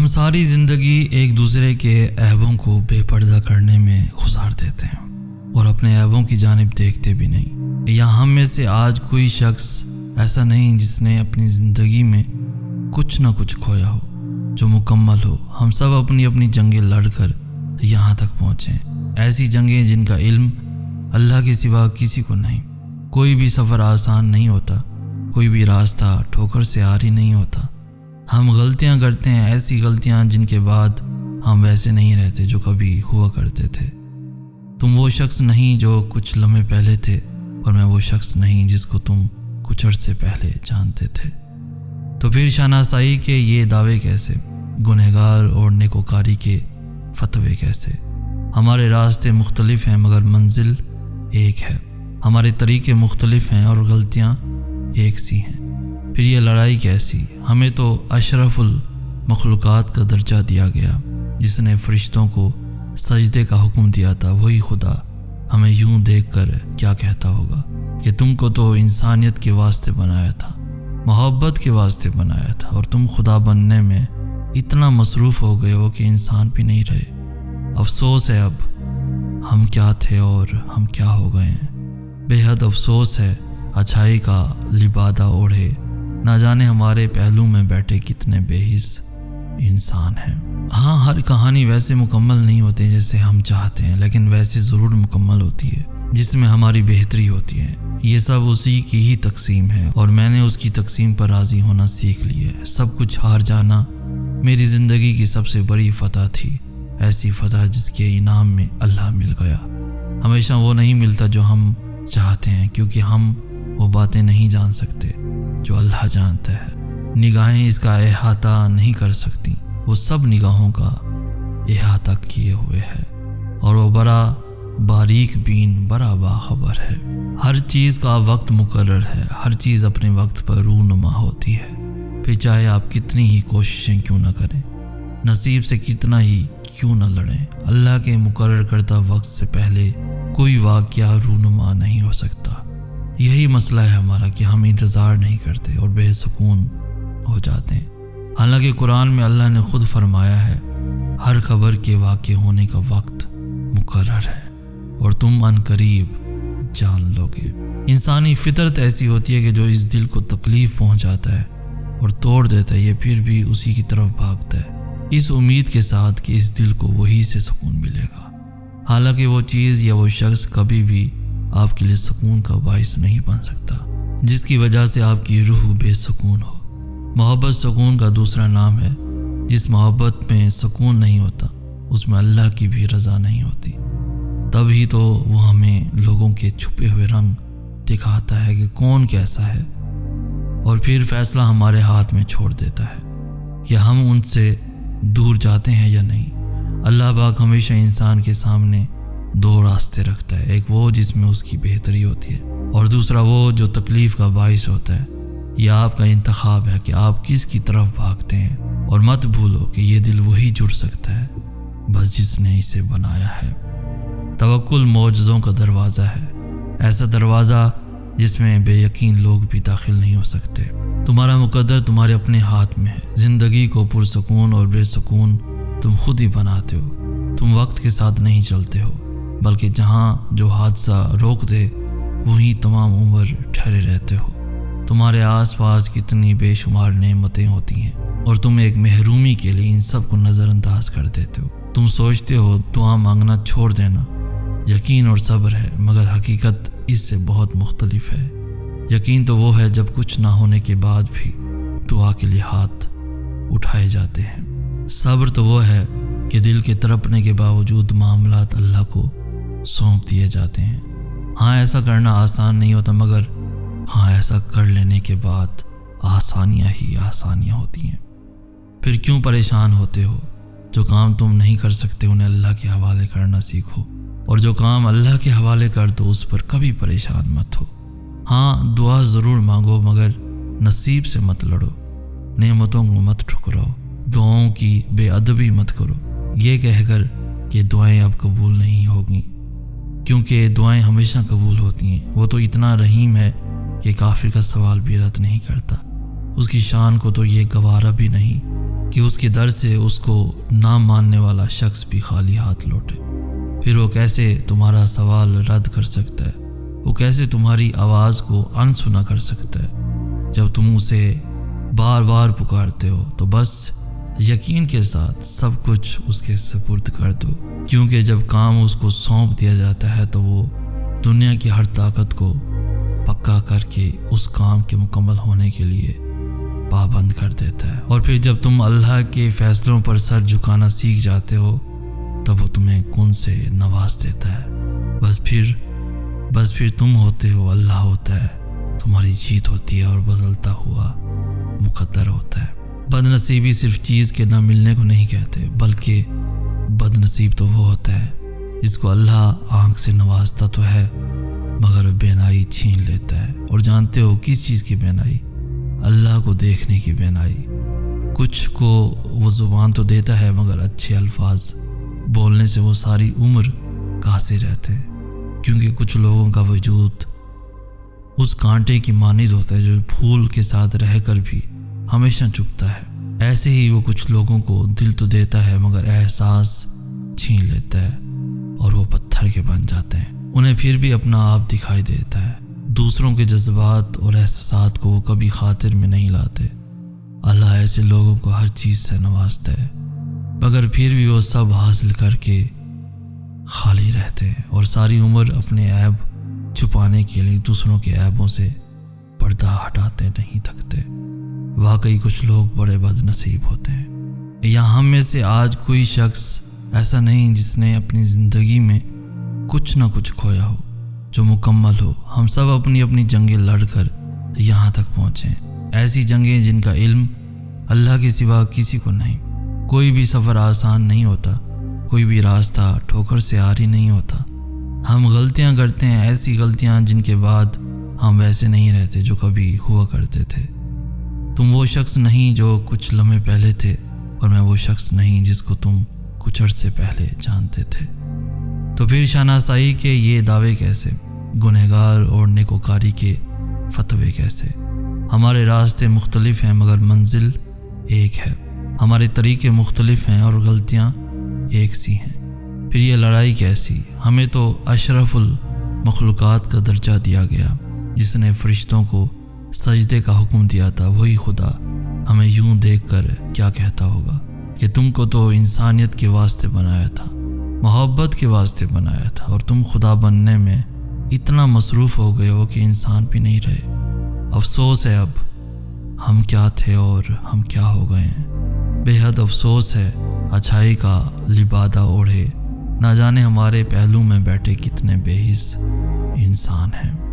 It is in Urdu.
ہم ساری زندگی ایک دوسرے کے عیبوں کو بے پردہ کرنے میں گزار دیتے ہیں اور اپنے عیبوں کی جانب دیکھتے بھی نہیں۔ یا ہم میں سے آج کوئی شخص ایسا نہیں جس نے اپنی زندگی میں کچھ نہ کچھ کھویا ہو جو مکمل ہو۔ ہم سب اپنی اپنی جنگیں لڑ کر یہاں تک پہنچے ہیں، ایسی جنگیں جن کا علم اللہ کے سوا کسی کو نہیں۔ کوئی بھی سفر آسان نہیں ہوتا، کوئی بھی راستہ ٹھوکر سے عاری نہیں ہوتا۔ ہم غلطیاں کرتے ہیں، ایسی غلطیاں جن کے بعد ہم ویسے نہیں رہتے جو کبھی ہوا کرتے تھے۔ تم وہ شخص نہیں جو کچھ لمحے پہلے تھے، اور میں وہ شخص نہیں جس کو تم کچھ عرصے پہلے جانتے تھے۔ تو پھر شناسائی کے یہ دعوے کیسے، گنہگار اور نیکوکاری کے فتوے کیسے؟ ہمارے راستے مختلف ہیں مگر منزل ایک ہے، ہمارے طریقے مختلف ہیں اور غلطیاں ایک سی ہیں۔ پھر یہ لڑائی کیسی؟ ہمیں تو اشرف المخلوقات کا درجہ دیا گیا، جس نے فرشتوں کو سجدے کا حکم دیا تھا۔ وہی خدا ہمیں یوں دیکھ کر کیا کہتا ہوگا کہ تم کو تو انسانیت کے واسطے بنایا تھا، محبت کے واسطے بنایا تھا، اور تم خدا بننے میں اتنا مصروف ہو گئے ہو کہ انسان بھی نہیں رہے۔ افسوس ہے اب ہم کیا تھے اور ہم کیا ہو گئے ہیں۔ بے حد افسوس ہے اچھائی کا لبادہ اوڑھے، نہ جانے ہمارے پہلو میں بیٹھے کتنے بے حس انسان ہیں۔ ہاں، ہر کہانی ویسے مکمل نہیں ہوتی جیسے ہم چاہتے ہیں، لیکن ویسے ضرور مکمل ہوتی ہے جس میں ہماری بہتری ہوتی ہے۔ یہ سب اسی کی ہی تقسیم ہے اور میں نے اس کی تقسیم پر راضی ہونا سیکھ لیا ہے۔ سب کچھ ہار جانا میری زندگی کی سب سے بڑی فتح تھی، ایسی فتح جس کے انعام میں اللہ مل گیا۔ ہمیشہ وہ نہیں ملتا جو ہم چاہتے ہیں، کیونکہ ہم وہ باتیں نہیں جان سکتے جو اللہ جانتا ہے۔ نگاہیں اس کا احاطہ نہیں کر سکتی، وہ سب نگاہوں کا احاطہ کیے ہوئے ہے، اور وہ بڑا باریک بین، بڑا باخبر ہے۔ ہر چیز کا وقت مقرر ہے، ہر چیز اپنے وقت پر رونما ہوتی ہے، پھر چاہے آپ کتنی ہی کوششیں کیوں نہ کریں، نصیب سے کتنا ہی کیوں نہ لڑیں، اللہ کے مقرر کردہ وقت سے پہلے کوئی واقعہ رونما نہیں ہو سکتا۔ یہی مسئلہ ہے ہمارا کہ ہم انتظار نہیں کرتے اور بے سکون ہو جاتے ہیں، حالانکہ قرآن میں اللہ نے خود فرمایا ہے ہر خبر کے واقع ہونے کا وقت مقرر ہے اور تم ان قریب جان لوگے۔ انسانی فطرت ایسی ہوتی ہے کہ جو اس دل کو تکلیف پہنچاتا ہے اور توڑ دیتا ہے، یہ پھر بھی اسی کی طرف بھاگتا ہے، اس امید کے ساتھ کہ اس دل کو وہی سے سکون ملے گا، حالانکہ وہ چیز یا وہ شخص کبھی بھی آپ کے لیے سکون کا باعث نہیں بن سکتا، جس کی وجہ سے آپ کی روح بے سکون ہو۔ محبت سکون کا دوسرا نام ہے۔ جس محبت میں سکون نہیں ہوتا اس میں اللہ کی بھی رضا نہیں ہوتی، تب ہی تو وہ ہمیں لوگوں کے چھپے ہوئے رنگ دکھاتا ہے کہ کون کیسا ہے، اور پھر فیصلہ ہمارے ہاتھ میں چھوڑ دیتا ہے کہ ہم ان سے دور جاتے ہیں یا نہیں۔ اللہ پاک ہمیشہ انسان کے سامنے دو راستے رکھتا ہے، ایک وہ جس میں اس کی بہتری ہوتی ہے، اور دوسرا وہ جو تکلیف کا باعث ہوتا ہے۔ یہ آپ کا انتخاب ہے کہ آپ کس کی طرف بھاگتے ہیں، اور مت بھولو کہ یہ دل وہی جڑ سکتا ہے بس جس نے اسے بنایا ہے۔ توکل معجزوں کا دروازہ ہے، ایسا دروازہ جس میں بے یقین لوگ بھی داخل نہیں ہو سکتے۔ تمہارا مقدر تمہارے اپنے ہاتھ میں ہے، زندگی کو پرسکون اور بے سکون تم خود ہی بناتے ہو۔ تم وقت کے ساتھ نہیں چلتے ہو، بلکہ جہاں جو حادثہ روک دے وہیں تمام عمر ٹھہرے رہتے ہو۔ تمہارے آس پاس کتنی بے شمار نعمتیں ہوتی ہیں، اور تم ایک محرومی کے لیے ان سب کو نظر انداز کر دیتے ہو۔ تم سوچتے ہو دعا مانگنا چھوڑ دینا یقین اور صبر ہے، مگر حقیقت اس سے بہت مختلف ہے۔ یقین تو وہ ہے جب کچھ نہ ہونے کے بعد بھی دعا کے لیے ہاتھ اٹھائے جاتے ہیں۔ صبر تو وہ ہے کہ دل کے تڑپنے کے باوجود معاملات اللہ کو سونپ دیے جاتے ہیں۔ ہاں، ایسا کرنا آسان نہیں ہوتا، مگر ہاں، ایسا کر لینے کے بعد آسانیاں ہی آسانیاں ہوتی ہیں۔ پھر کیوں پریشان ہوتے ہو؟ جو کام تم نہیں کر سکتے انہیں اللہ کے حوالے کرنا سیکھو، اور جو کام اللہ کے حوالے کر دو اس پر کبھی پریشان مت ہو۔ ہاں، دعا ضرور مانگو، مگر نصیب سے مت لڑو، نعمتوں کو مت ٹھکراؤ، دعاؤں کی بے ادبی مت کرو یہ کہہ کر کہ دعائیں اب قبول نہیں ہوگی، کیونکہ دعائیں ہمیشہ قبول ہوتی ہیں۔ وہ تو اتنا رحیم ہے کہ کافر کا سوال بھی رد نہیں کرتا، اس کی شان کو تو یہ گوارا بھی نہیں کہ اس کے در سے اس کو نہ ماننے والا شخص بھی خالی ہاتھ لوٹے۔ پھر وہ کیسے تمہارا سوال رد کر سکتا ہے؟ وہ کیسے تمہاری آواز کو انسنا کر سکتا ہے؟ جب تم اسے بار بار پکارتے ہو تو بس یقین کے ساتھ سب کچھ اس کے سپرد کر دو، کیونکہ جب کام اس کو سونپ دیا جاتا ہے تو وہ دنیا کی ہر طاقت کو پکا کر کے اس کام کے مکمل ہونے کے لیے پابند کر دیتا ہے۔ اور پھر جب تم اللہ کے فیصلوں پر سر جھکانا سیکھ جاتے ہو تب وہ تمہیں کن سے نواز دیتا ہے۔ بس پھر تم ہوتے ہو، اللہ ہوتا ہے، تمہاری جیت ہوتی ہے اور بدلتا ہوا مقدر ہوتا ہے۔ بد نصیبی صرف چیز کے نہ ملنے کو نہیں کہتے، بلکہ بد نصیب تو وہ ہوتا ہے جس کو اللہ آنکھ سے نوازتا تو ہے مگر بینائی چھین لیتا ہے۔ اور جانتے ہو کس چیز کی بینائی؟ اللہ کو دیکھنے کی بینائی۔ کچھ کو وہ زبان تو دیتا ہے مگر اچھے الفاظ بولنے سے وہ ساری عمر قاصر رہتے ہیں، کیونکہ کچھ لوگوں کا وجود اس کانٹے کی مانند ہوتا ہے جو پھول کے ساتھ رہ کر بھی ہمیشہ چپتا ہے۔ ایسے ہی وہ کچھ لوگوں کو دل تو دیتا ہے مگر احساس چھین لیتا ہے اور وہ پتھر کے بن جاتے ہیں۔ انہیں پھر بھی اپنا آپ دکھائی دیتا ہے۔ دوسروں کے جذبات اور احساسات کو وہ کبھی خاطر میں نہیں لاتے۔ اللہ ایسے لوگوں کو ہر چیز سے نوازتا ہے مگر پھر بھی وہ سب حاصل کر کے خالی رہتے ہیں اور ساری عمر اپنے عیب چھپانے کے لیے دوسروں کے عیبوں سے پردہ ہٹاتے نہیں تھکتے۔ واقعی کچھ لوگ بڑے بد نصیب ہوتے ہیں۔ یا ہم میں سے آج کوئی شخص ایسا نہیں جس نے اپنی زندگی میں کچھ نہ کچھ کھویا ہو جو مکمل ہو۔ ہم سب اپنی اپنی جنگیں لڑ کر یہاں تک پہنچے ہیں، ایسی جنگیں جن کا علم اللہ کے سوا کسی کو نہیں۔ کوئی بھی سفر آسان نہیں ہوتا، کوئی بھی راستہ ٹھوکر سے عاری نہیں ہوتا۔ ہم غلطیاں کرتے ہیں، ایسی غلطیاں جن کے بعد ہم ویسے نہیں رہتے جو کبھی ہوا کرتے تھے۔ تم وہ شخص نہیں جو کچھ لمحے پہلے تھے اور میں وہ شخص نہیں جس کو تم کچھ عرصے پہلے جانتے تھے۔ تو پھر شناسائی کے یہ دعوے کیسے؟ گنہگار اور نیکوکاری کے فتوے کیسے؟ ہمارے راستے مختلف ہیں مگر منزل ایک ہے، ہمارے طریقے مختلف ہیں اور غلطیاں ایک سی ہیں۔ پھر یہ لڑائی کیسی؟ ہمیں تو اشرف المخلوقات کا درجہ دیا گیا، جس نے فرشتوں کو سجدے کا حکم دیا تھا، وہی خدا ہمیں یوں دیکھ کر کیا کہتا ہوگا کہ تم کو تو انسانیت کے واسطے بنایا تھا، محبت کے واسطے بنایا تھا، اور تم خدا بننے میں اتنا مصروف ہو گئے ہو کہ انسان بھی نہیں رہے۔ افسوس ہے اب ہم کیا تھے اور ہم کیا ہو گئے ہیں۔ بے حد افسوس ہے اچھائی کا لبادہ اوڑھے، نہ جانے ہمارے پہلو میں بیٹھے کتنے بے حس انسان ہیں۔